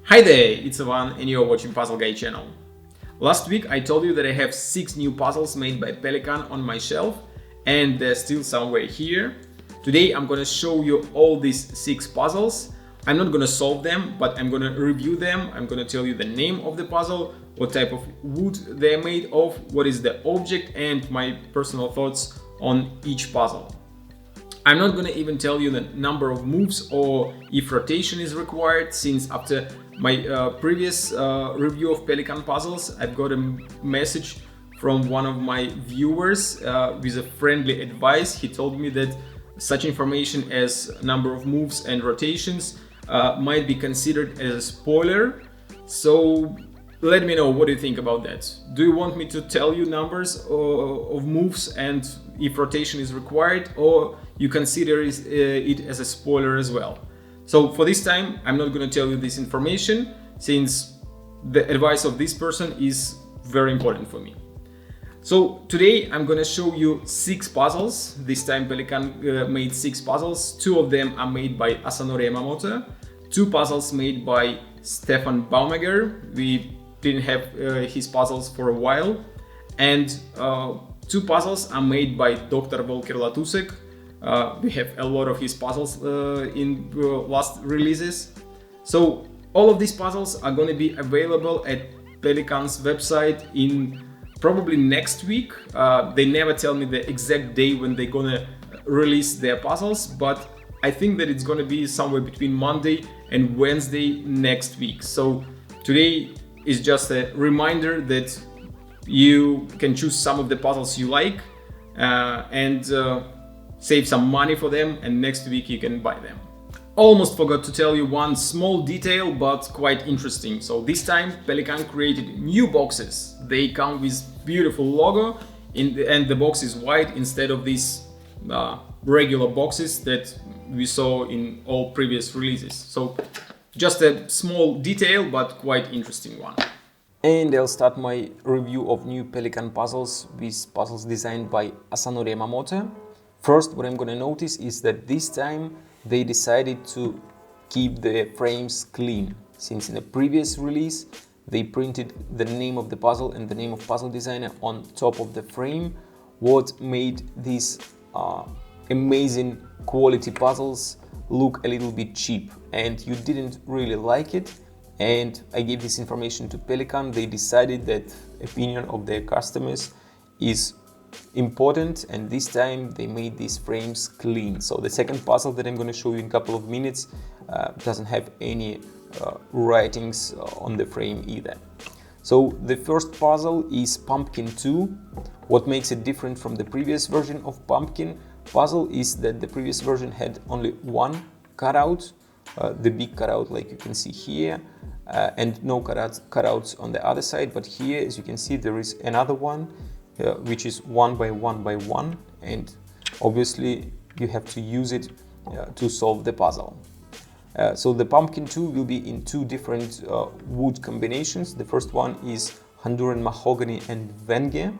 Hi there, it's Ivan and you're watching Puzzle Guy channel. Last week I told you that I have 6 new puzzles made by Pelikan on my shelf and they're still somewhere here. Today I'm gonna show you all these 6 puzzles. I'm not gonna solve them, but I'm gonna review them. I'm gonna tell you the name of the puzzle, what type of wood they're made of, what is the object, and my personal thoughts on each puzzle. I'm not gonna even tell you the number of moves or if rotation is required, since after my previous review of Pelikan puzzles, I've got a message from one of my viewers with a friendly advice. He told me that such information as number of moves and rotations might be considered as a spoiler. So let me know what do you think about that. Do you want me to tell you numbers of moves and if rotation is required, or you consider it as a spoiler as well? So for this time, I'm not going to tell you this information, since the advice of this person is very important for me. So today I'm going to show you 6 puzzles. This time Pelikan made 6 puzzles. 2 of them are made by Asanori Yamamoto, 2 puzzles made by Stefan Baumager. We didn't have his puzzles for a while, and 2 puzzles are made by Dr. Volker Latusek. We have a lot of his puzzles in last releases. So all of these puzzles are going to be available at Pelikan's website in probably next week. They never tell me the exact day when they're going to release their puzzles, but I think that it's going to be somewhere between Monday and Wednesday next week. So today is just a reminder that you can choose some of the puzzles you like and save some money for them, and next week you can buy them. Almost forgot to tell you one small detail, but quite interesting. So this time Pelikan created new boxes. They come with beautiful logo and the box is white instead of these regular boxes that we saw in all previous releases. So just a small detail, but quite interesting one. And I'll start my review of new Pelikan puzzles with puzzles designed by Asanori Yamamoto. First, what I'm gonna notice is that this time they decided to keep the frames clean, since in a previous release they printed the name of the puzzle and the name of puzzle designer on top of the frame, what made these amazing quality puzzles look a little bit cheap, and you didn't really like it. And I gave this information to Pelikan. They decided that opinion of their customers is important, and this time they made these frames clean. So the second puzzle that I'm going to show you in a couple of minutes doesn't have any writings on the frame either. So the first puzzle is Pumpkin 2. What makes it different from the previous version of Pumpkin puzzle is that the previous version had only one cutout, the big cutout like you can see here, and no cutouts on the other side. But here, as you can see, there is another one which is 1 by 1 by 1, and obviously you have to use it to solve the puzzle. So the Pumpkin 2 will be in 2 different wood combinations. The first one is Honduran mahogany and Venge,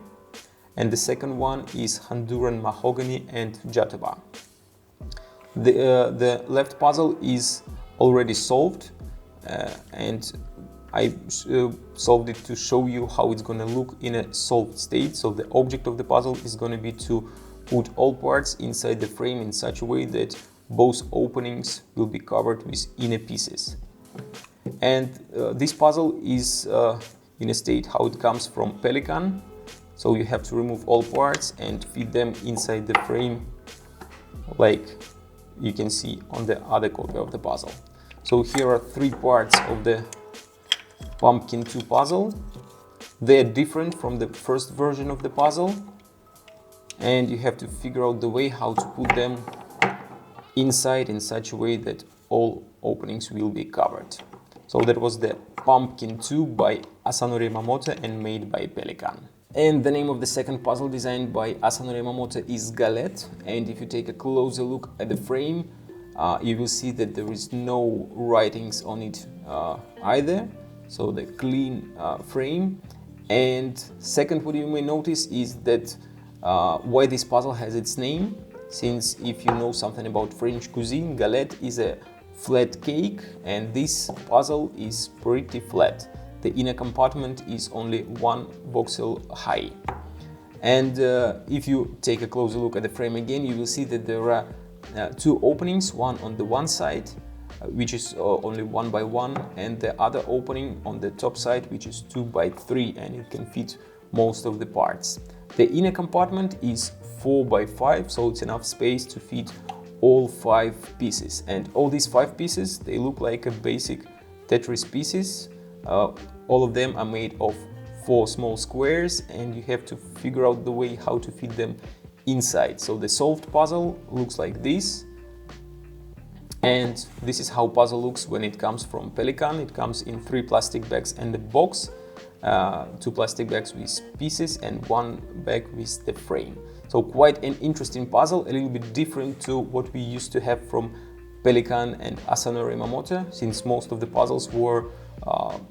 and the second one is Honduran mahogany and Jatoba. The left puzzle is already solved, and I solved it to show you how it's going to look in a solved state. So the object of the puzzle is going to be to put all parts inside the frame in such a way that both openings will be covered with inner pieces. And this puzzle is in a state how it comes from Pelikan. So you have to remove all parts and fit them inside the frame, like you can see on the other copy of the puzzle. So here are 3 parts of the Pumpkin 2 puzzle. They are different from the first version of the puzzle, and you have to figure out the way how to put them inside in such a way that all openings will be covered. So that was the Pumpkin 2 by Asanori Yamamoto and made by Pelikan. And the name of the second puzzle designed by Asanori Yamamoto is Galette, and if you take a closer look at the frame, you will see that there is no writings on it either. So the clean frame. And second, what you may notice is that why this puzzle has its name, since if you know something about French cuisine, galette is a flat cake, and this puzzle is pretty flat. The inner compartment is only 1 voxel high. And if you take a closer look at the frame again, you will see that there are 2 openings, one on the one side, which is only 1 by 1, and the other opening on the top side, which is 2 by 3, and it can fit most of the parts. The inner compartment is 4 by 5, so it's enough space to fit all 5 pieces. And all these 5 pieces, they look like a basic Tetris pieces. All of them are made of 4 small squares, and you have to figure out the way how to fit them inside. So the solved puzzle looks like this, and this is how puzzle looks when it comes from Pelikan. It comes in 3 plastic bags and a box, 2 plastic bags with pieces and 1 bag with the frame. So quite an interesting puzzle, a little bit different to what we used to have from Pelikan and Asanori Mamoto, since most of the puzzles were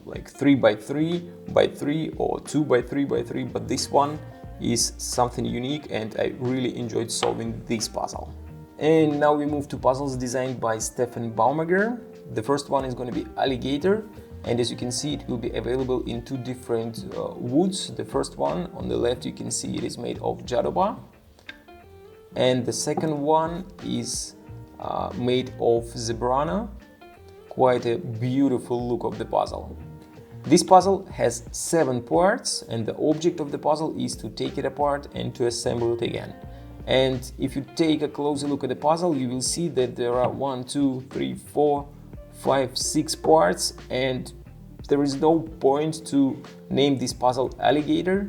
like 3 by 3 by 3 or 2 by 3 by 3, but this one is something unique, and I really enjoyed solving this puzzle. And now we move to puzzles designed by Stefan Baumager. The first one is going to be Alligator, and as you can see, it will be available in 2 different woods. The first one on the left, you can see it is made of jadoba, and the second one is made of zebrana. Quite a beautiful look of the puzzle. This puzzle has 7 parts, and the object of the puzzle is to take it apart and to assemble it again. And if you take a closer look at the puzzle, you will see that there are 1, 2, 3, 4, 5, 6 parts, and there is no point to name this puzzle Alligator,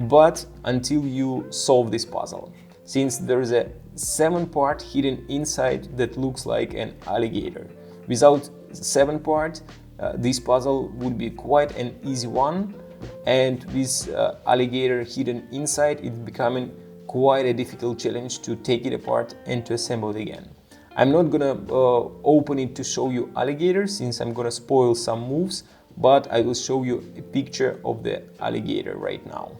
but until you solve this puzzle, since there is a 7 part hidden inside that looks like an alligator. Without 7 part, this puzzle would be quite an easy one, and with alligator hidden inside, it's becoming quite a difficult challenge to take it apart and to assemble it again. I'm not gonna open it to show you alligator, since I'm gonna spoil some moves, but I will show you a picture of the alligator right now.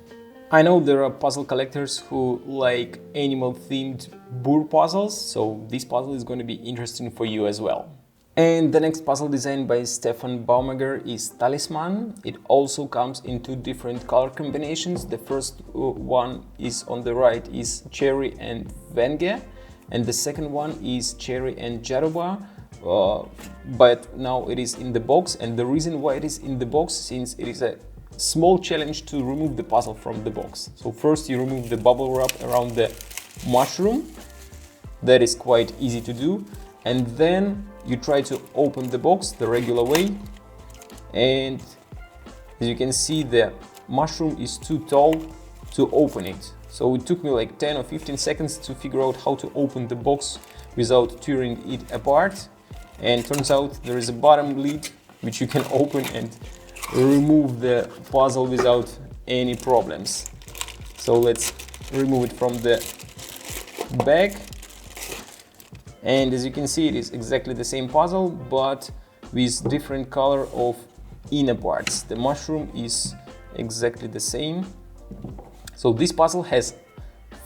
I know there are puzzle collectors who like animal-themed boar puzzles, so this puzzle is going to be interesting for you as well. And the next puzzle designed by Stefan Baumager is Talisman. It also comes in 2 different color combinations. The first one is on the right is cherry and vange, and the second one is cherry and jadoba. But now it is in the box, and the reason why it is in the box, since it is a small challenge to remove the puzzle from the box. So first you remove the bubble wrap around the mushroom. That is quite easy to do, and then you try to open the box the regular way, and as you can see, the mushroom is too tall to open it. So it took me like 10 or 15 seconds to figure out how to open the box without tearing it apart, and turns out there is a bottom lid which you can open and remove the puzzle without any problems. So let's remove it from the bag. And as you can see, it is exactly the same puzzle, but with different color of inner parts. The mushroom is exactly the same. So this puzzle has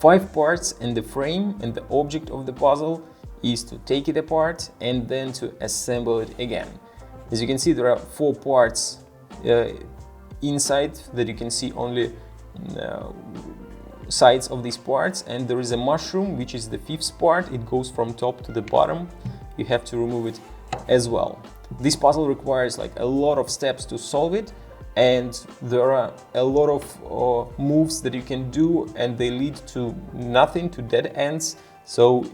5 parts in the frame, and the object of the puzzle is to take it apart and then to assemble it again. As you can see, there are 4 parts inside that you can see only sides of these parts, and there is a mushroom which is the 5th part. It goes from top to the bottom. You have to remove it as well. This puzzle requires like a lot of steps to solve it, and there are a lot of moves that you can do, and they lead to nothing, to dead ends. So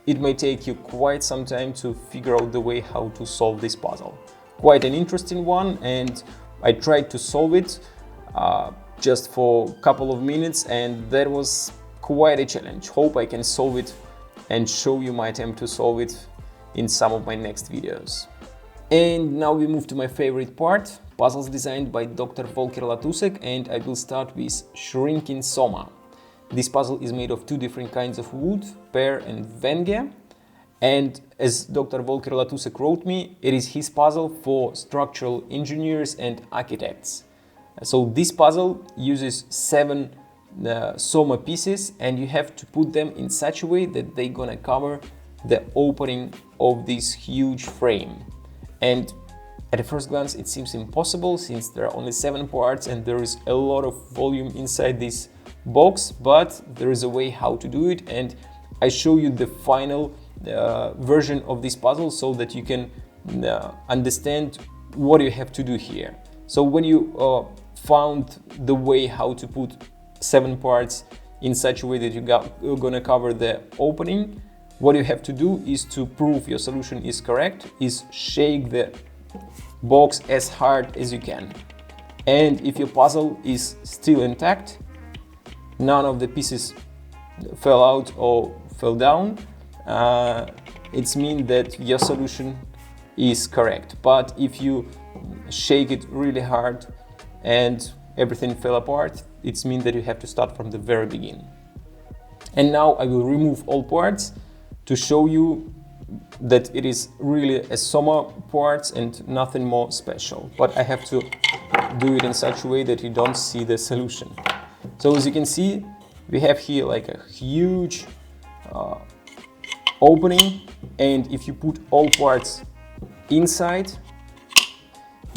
it may take you quite some time to figure out the way how to solve this puzzle. Quite an interesting one, and I tried to solve it just for a couple of minutes, and that was quite a challenge. Hope I can solve it and show you my attempt to solve it in some of my next videos. And now we move to my favorite part, puzzles designed by Dr. Volker Latusek, and I will start with Shrinking Soma. This puzzle is made of 2 different kinds of wood, pear and vange. And as Dr. Volker Latusek wrote me, it is his puzzle for structural engineers and architects. So this puzzle uses 7 Soma pieces, and you have to put them in such a way that they're gonna cover the opening of this huge frame. And at a first glance it seems impossible since there are only 7 parts and there is a lot of volume inside this box, but there is a way how to do it, and I show you the final version of this puzzle so that you can understand what you have to do here. So when you found the way how to put 7 parts in such a way that you're gonna cover the opening, what you have to do is to prove your solution is correct, is shake the box as hard as you can. And if your puzzle is still intact, none of the pieces fell out or fell down, it means that your solution is correct. But if you shake it really hard and everything fell apart, it means that you have to start from the very beginning. And now I will remove all parts to show you that it is really a Soma parts and nothing more special. But I have to do it in such a way that you don't see the solution. So as you can see, we have here like a huge opening, and if you put all parts inside,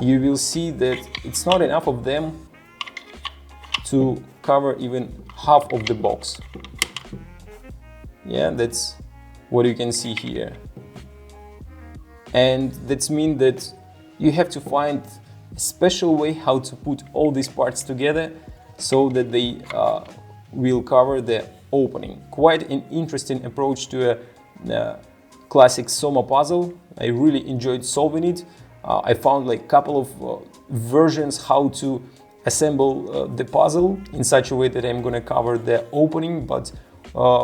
you will see that it's not enough of them to cover even half of the box. Yeah, that's what you can see here. And that means that you have to find a special way how to put all these parts together so that they will cover the opening. Quite an interesting approach to a classic Soma puzzle. I really enjoyed solving it. I found like a couple of versions how to assemble the puzzle in such a way that I'm gonna cover the opening, but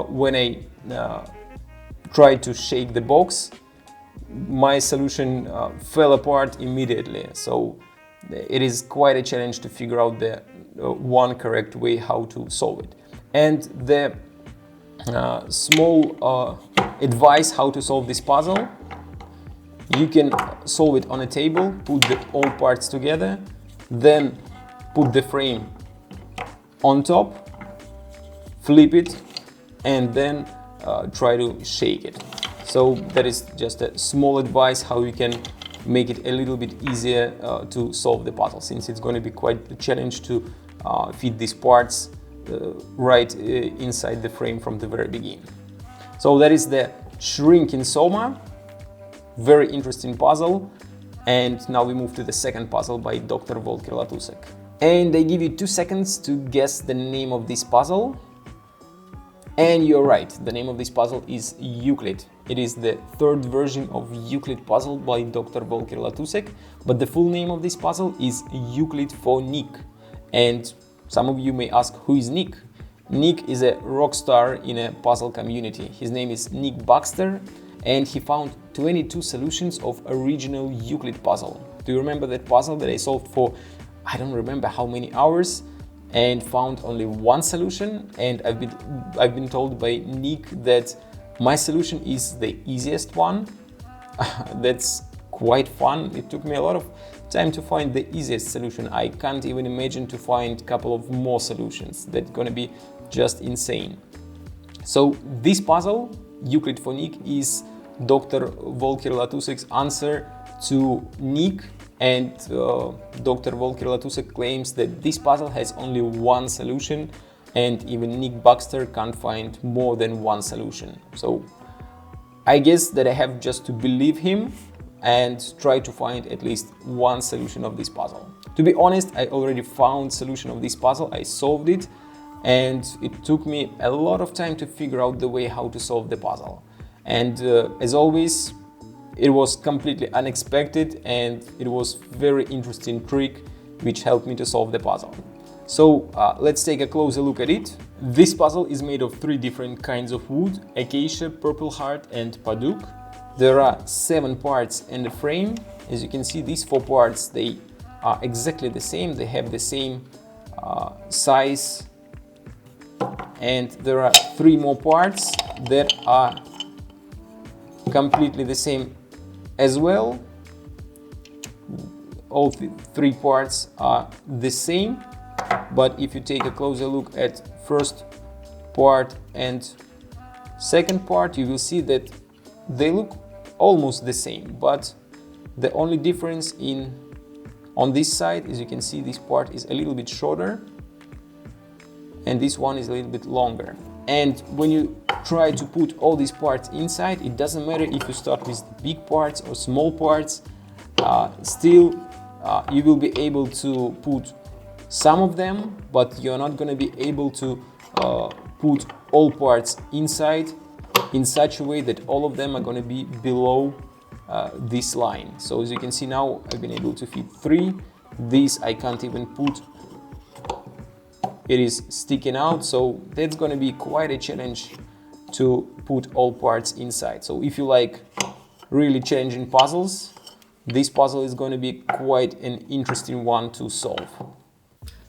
when I tried to shake the box, my solution fell apart immediately. So it is quite a challenge to figure out the one correct way how to solve it. And the small advice how to solve this puzzle: you can solve it on a table, put all parts together, then put the frame on top, flip it, and then try to shake it. So that is just a small advice how you can make it a little bit easier to solve the puzzle, since it's going to be quite a challenge to fit these parts right inside the frame from the very beginning. So that is the shrinking Soma. Very interesting puzzle. And now we move to the second puzzle by Dr. Volker Latusek. And I give you 2 seconds to guess the name of this puzzle. And you're right, the name of this puzzle is Euclid. It is the 3rd version of Euclid puzzle by Dr. Volker Latusek, but the full name of this puzzle is Euclid for Nick. And some of you may ask, who is Nick? Nick is a rock star in a puzzle community. His name is Nick Baxter, and he found 22 solutions of original Euclid puzzle. Do you remember that puzzle that I solved for, I don't remember how many hours, and found only 1 solution? And I've been told by Nick that my solution is the easiest one. That's quite fun. It took me a lot of time to find the easiest solution. I can't even imagine to find a couple of more solutions. That's gonna be just insane. So this puzzle, Euclid for Nick, is Dr. Volker Latusek's answer to Nick. And Dr. Volker Latusek claims that this puzzle has only 1 solution, and even Nick Baxter can't find more than 1 solution. So I guess that I have just to believe him and try to find at least 1 solution of this puzzle. To be honest, I already found solution of this puzzle. I solved it, and it took me a lot of time to figure out the way how to solve the puzzle. And as always, it was completely unexpected, and it was very interesting trick which helped me to solve the puzzle. So let's take a closer look at it. This puzzle is made of 3 different kinds of wood: acacia, purple heart, and paduk. There are 7 parts in the frame. As you can see, these 4 parts, they are exactly the same. They have the same size, and there are 3 more parts that are completely the same as well. All 3 parts are the same, but if you take a closer look at first part and second part, you will see that they look almost the same, but the only difference on this side, as you can see, this part is a little bit shorter and this one is a little bit longer. And when you try to put all these parts inside, it doesn't matter if you start with big parts or small parts, still you will be able to put some of them, but you're not going to be able to put all parts inside in such a way that all of them are going to be below this line. So as you can see now, I've been able to fit 3. This I can't even put. It is sticking out, so that's going to be quite a challenge to put all parts inside. So if you like really challenging puzzles, this puzzle is going to be quite an interesting one to solve.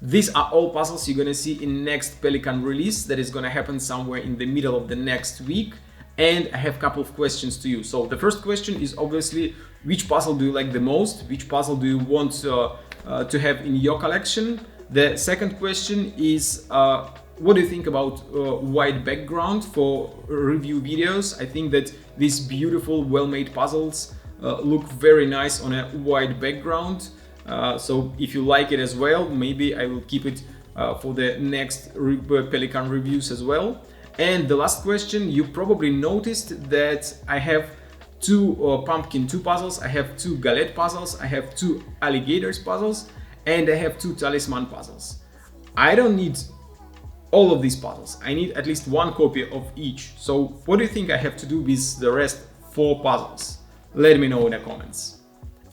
These are all puzzles you're going to see in next Pelikan release that is going to happen somewhere in the middle of the next week. And I have a couple of questions to you. So the first question is obviously, which puzzle do you like the most? Which puzzle do you want to have in your collection? The second question is, what do you think about white background for review videos? I think that these beautiful, well-made puzzles look very nice on a white background. So if you like it as well, maybe I will keep it for the next Pelikan reviews as well. And the last question, you probably noticed that I have 2 Pumpkin 2 puzzles, I have 2 Galette puzzles, I have 2 Alligators puzzles, and I have 2 Talisman puzzles. I don't need all of these puzzles, I need at least 1 copy of each. So what do you think I have to do with the rest 4 puzzles? Let me know in the comments.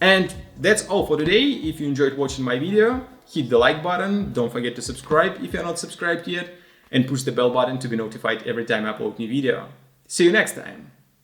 And that's all for today. If you enjoyed watching my video, hit the like button, don't forget to subscribe if you're not subscribed yet, and push the bell button to be notified every time I upload new video. See you next time!